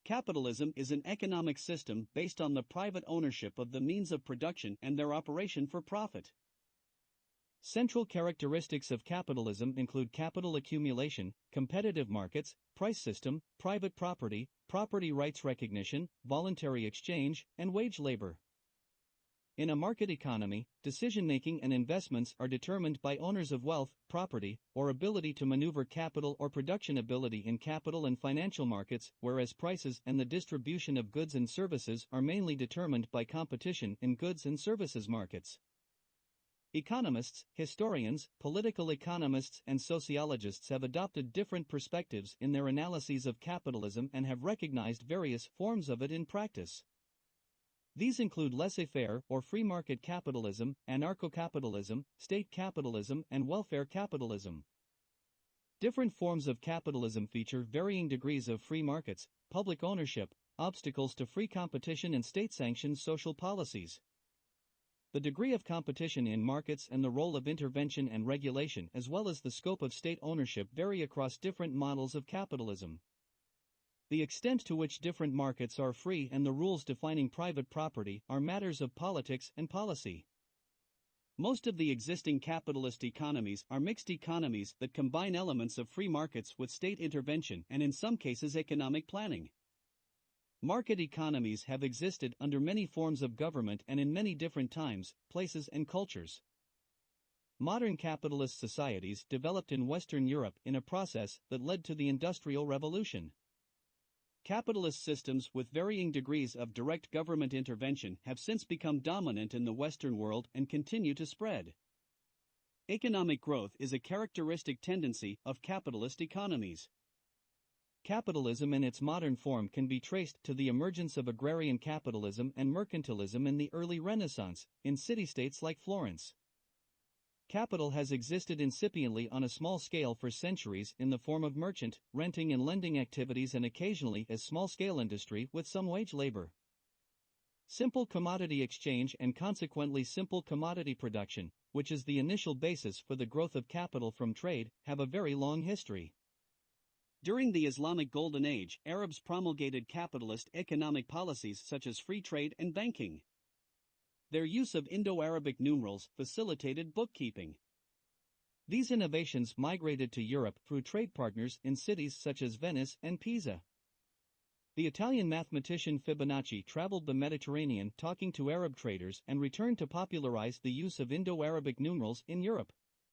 Capitalism is an economic system based on the private ownership of the means of production and their operation for profit. Central characteristics of capitalism include capital accumulation, competitive markets, price system, private property, property rights recognition, voluntary exchange, and wage labor. In a market economy, decision-making and investments are determined by owners of wealth, property, or ability to maneuver capital or production ability in capital and financial markets, whereas prices and the distribution of goods and services are mainly determined by competition in goods and services markets. Economists, historians, political economists, and sociologists have adopted different perspectives in their analyses of capitalism and have recognized various forms of it in practice. These include laissez-faire or free market capitalism, anarcho-capitalism, state capitalism, and welfare capitalism. Different forms of capitalism feature varying degrees of free markets, public ownership, obstacles to free competition, and state-sanctioned social policies. The degree of competition in markets and the role of intervention and regulation, as well as the scope of state ownership, vary across different models of capitalism. The extent to which different markets are free and the rules defining private property are matters of politics and policy. Most of the existing capitalist economies are mixed economies that combine elements of free markets with state intervention and in some cases economic planning. Market economies have existed under many forms of government and in many different times, places, and cultures. Modern capitalist societies developed in Western Europe in a process that led to the Industrial Revolution. Capitalist systems with varying degrees of direct government intervention have since become dominant in the Western world and continue to spread. Economic growth is a characteristic tendency of capitalist economies. Capitalism in its modern form can be traced to the emergence of agrarian capitalism and mercantilism in the early Renaissance, in city-states like Florence. Capital has existed incipiently on a small scale for centuries in the form of merchant, renting and lending activities and occasionally as small-scale industry with some wage labor. Simple commodity exchange and consequently simple commodity production, which is the initial basis for the growth of capital from trade, have a very long history. During the Islamic Golden Age, Arabs promulgated capitalist economic policies such as free trade and banking. Their use of Indo-Arabic numerals facilitated bookkeeping. These innovations migrated to Europe through trade partners in cities such as Venice and Pisa. The Italian mathematician Fibonacci traveled the Mediterranean talking to Arab traders and returned to popularize the use of Indo-Arabic numerals in Europe.